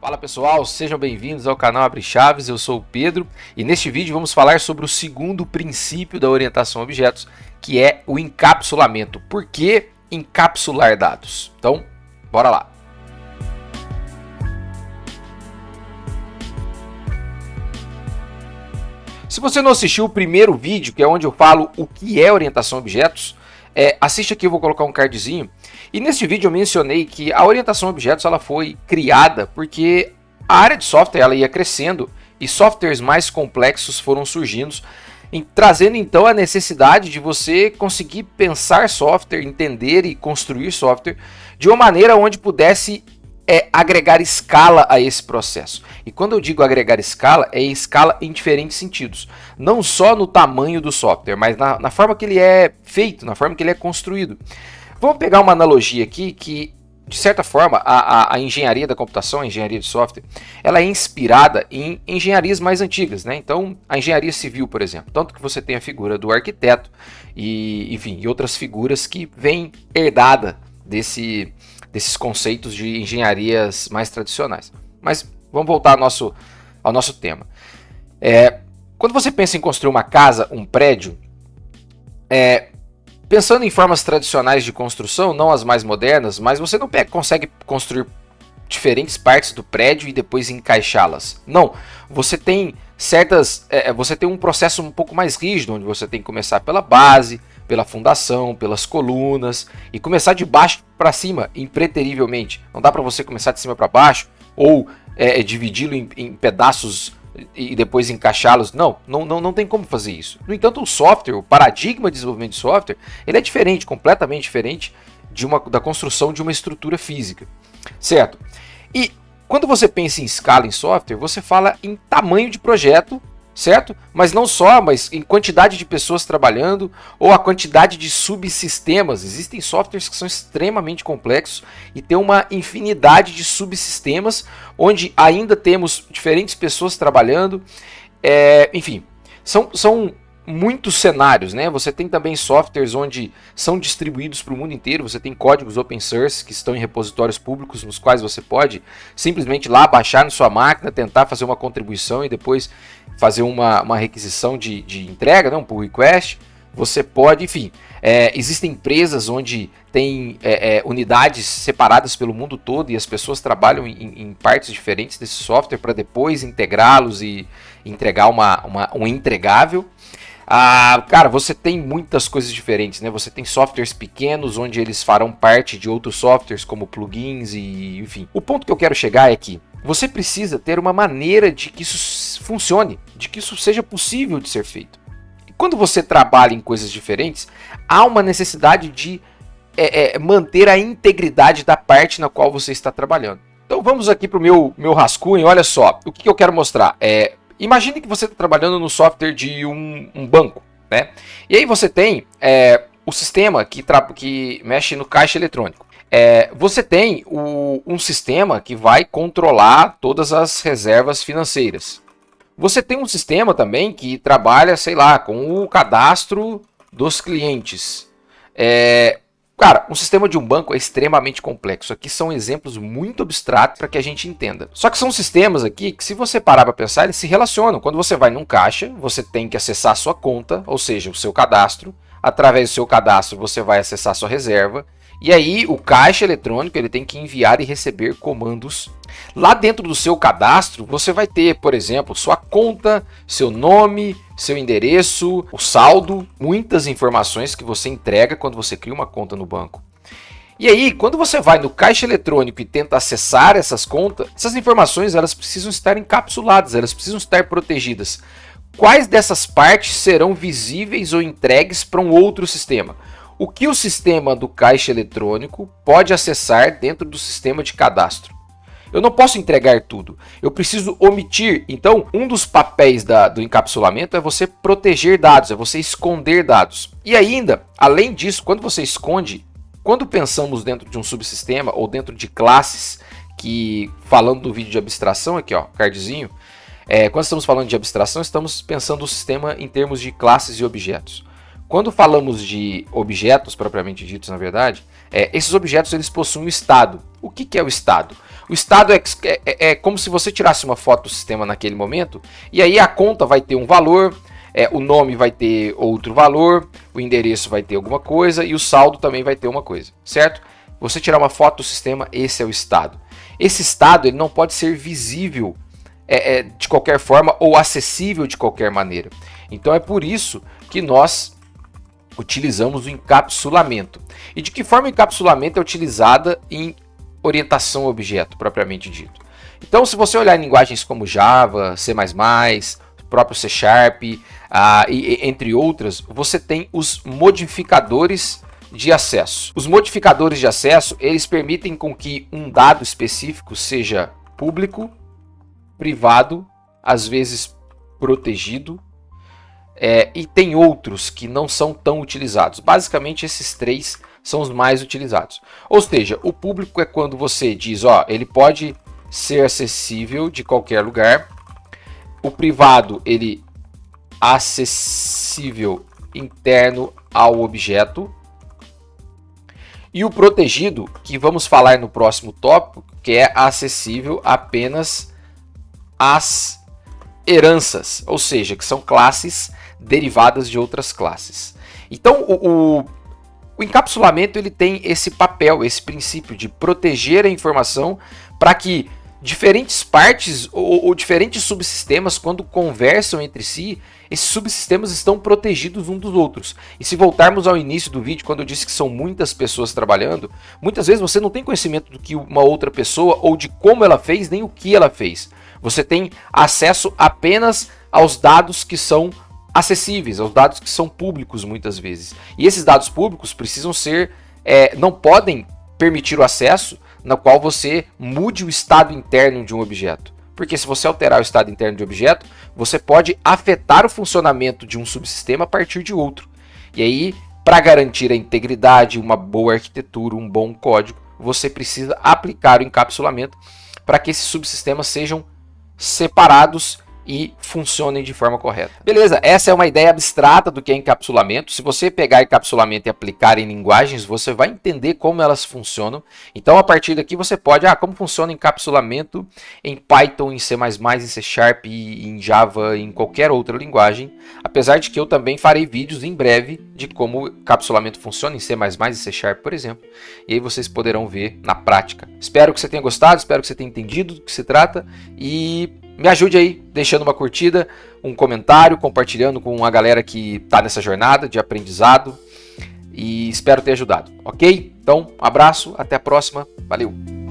Fala pessoal, sejam bem-vindos ao canal Abre Chaves, eu sou o Pedro e neste vídeo vamos falar sobre o segundo princípio da orientação a objetos, que é o encapsulamento. Por que encapsular dados? Então, bora lá! Se você não assistiu o primeiro vídeo, que é onde eu falo o que é orientação a objetos, assiste aqui, eu vou colocar um cardzinho. E neste vídeo eu mencionei que a orientação a objetos ela foi criada porque a área de software ela ia crescendo e softwares mais complexos foram surgindo, trazendo então a necessidade de você conseguir pensar software, entender e construir software de uma maneira onde pudesse agregar escala a esse processo. E quando eu digo agregar escala, é escala em diferentes sentidos. Não só no tamanho do software, mas na forma que ele é feito, na forma que ele é construído. Vamos pegar uma analogia aqui que, de certa forma, a engenharia da computação, a engenharia de software, ela é inspirada em engenharias mais antigas, né? Então, a engenharia civil, por exemplo, tanto que você tem a figura do arquiteto e, enfim, e outras figuras que vêm herdada desses conceitos de engenharias mais tradicionais. Mas vamos voltar ao nosso tema. Quando você pensa em construir uma casa, um prédio, pensando em formas tradicionais de construção, não as mais modernas, mas você não consegue construir diferentes partes do prédio e depois encaixá-las. Não, você tem você tem um processo um pouco mais rígido, onde você tem que começar pela base, pela fundação, pelas colunas e começar de baixo para cima, impreterivelmente. Não dá para você começar de cima para baixo ou dividi-lo em pedaços e depois encaixá-los. Não tem como fazer isso. No entanto, o software, o paradigma de desenvolvimento de software, ele é diferente, completamente diferente da construção de uma estrutura física, certo? E quando você pensa em escala em software, você fala em tamanho de projeto, certo? Mas não só, mas em quantidade de pessoas trabalhando ou a quantidade de subsistemas. Existem softwares que são extremamente complexos e tem uma infinidade de subsistemas onde ainda temos diferentes pessoas trabalhando. Enfim, são muitos cenários, né? Você tem também softwares onde são distribuídos para o mundo inteiro. Você tem códigos open source que estão em repositórios públicos nos quais você pode simplesmente lá baixar na sua máquina, tentar fazer uma contribuição e depois fazer uma requisição de entrega, né? Um pull request. Você pode, enfim, existem empresas onde tem unidades separadas pelo mundo todo e as pessoas trabalham em partes diferentes desse software para depois integrá-los e entregar um entregável. Cara, você tem muitas coisas diferentes, né? Você tem softwares pequenos onde eles farão parte de outros softwares como plugins e enfim. O ponto que eu quero chegar é que você precisa ter uma maneira de que isso funcione, de que isso seja possível de ser feito. E quando você trabalha em coisas diferentes, há uma necessidade de manter a integridade da parte na qual você está trabalhando. Então vamos aqui para o meu rascunho. Olha só, o que eu quero mostrar imagine que você está trabalhando no software de um banco, né? E aí você tem o sistema que mexe no caixa eletrônico. Você tem um sistema que vai controlar todas as reservas financeiras. Você tem um sistema também que trabalha, sei lá, com o cadastro dos clientes. Cara, um sistema de um banco é extremamente complexo. Aqui são exemplos muito abstratos para que a gente entenda. Só que são sistemas aqui que, se você parar para pensar, eles se relacionam. Quando você vai num caixa, você tem que acessar a sua conta, ou seja, o seu cadastro. Através do seu cadastro, você vai acessar a sua reserva. E aí, o caixa eletrônico ele tem que enviar e receber comandos. Lá dentro do seu cadastro, você vai ter, por exemplo, sua conta, seu nome, seu endereço, o saldo, muitas informações que você entrega quando você cria uma conta no banco. E aí, quando você vai no caixa eletrônico e tenta acessar essas contas, essas informações elas precisam estar encapsuladas, elas precisam estar protegidas. Quais dessas partes serão visíveis ou entregues para um outro sistema? O que o sistema do caixa eletrônico pode acessar dentro do sistema de cadastro? Eu não posso entregar tudo, eu preciso omitir. Então, um dos papéis do encapsulamento é você proteger dados, é você esconder dados. E ainda, além disso, quando você esconde, quando pensamos dentro de um subsistema ou dentro de classes, que falando do vídeo de abstração, aqui ó, cardzinho, quando estamos falando de abstração, estamos pensando o sistema em termos de classes e objetos. Quando falamos de objetos propriamente ditos, na verdade, esses objetos eles possuem um estado. O que é o estado? O O estado é como se você tirasse uma foto do sistema naquele momento, e aí a conta vai ter um valor, o nome vai ter outro valor, o endereço vai ter alguma coisa e o saldo também vai ter uma coisa, certo? Você tirar uma foto do sistema, esse é o estado. Esse estado ele não pode ser visível de qualquer forma ou acessível de qualquer maneira. Então é por isso que nós utilizamos o encapsulamento. E de que forma o encapsulamento é utilizada em orientação a objeto, propriamente dito? Então, se você olhar em linguagens como Java, C++, próprio C Sharp, entre outras, você tem os modificadores de acesso. Os modificadores de acesso, eles permitem com que um dado específico seja público, privado, às vezes protegido, e tem outros que não são tão utilizados. Basicamente, esses três são os mais utilizados. Ou seja, o público é quando você diz, ele pode ser acessível de qualquer lugar. O privado, ele acessível interno ao objeto. E o protegido, que vamos falar no próximo tópico, que é acessível apenas às heranças, ou seja, que são classes derivadas de outras classes. Então, o encapsulamento ele tem esse papel, esse princípio de proteger a informação para que diferentes partes ou diferentes subsistemas, quando conversam entre si, esses subsistemas estão protegidos uns dos outros. E se voltarmos ao início do vídeo, quando eu disse que são muitas pessoas trabalhando, muitas vezes você não tem conhecimento do que uma outra pessoa ou de como ela fez, nem o que ela fez. Você tem acesso apenas aos dados que são acessíveis, aos dados que são públicos muitas vezes. E esses dados públicos precisam ser, não podem permitir o acesso no qual você mude o estado interno de um objeto. Porque se você alterar o estado interno de um objeto, você pode afetar o funcionamento de um subsistema a partir de outro. E aí, para garantir a integridade, uma boa arquitetura, um bom código, você precisa aplicar o encapsulamento para que esses subsistemas sejam separados e funcionem de forma correta. Beleza, essa é uma ideia abstrata do que é encapsulamento. Se você pegar encapsulamento e aplicar em linguagens, você vai entender como elas funcionam. Então, a partir daqui, você pode, como funciona encapsulamento em Python, em C++, em C Sharp, em Java, em qualquer outra linguagem. Apesar de que eu também farei vídeos em breve de como encapsulamento funciona em C++ e C Sharp, por exemplo. E aí vocês poderão ver na prática. Espero que você tenha gostado, espero que você tenha entendido do que se trata e me ajude aí, deixando uma curtida, um comentário, compartilhando com a galera que está nessa jornada de aprendizado e espero ter ajudado, ok? Então, um abraço, até a próxima, valeu!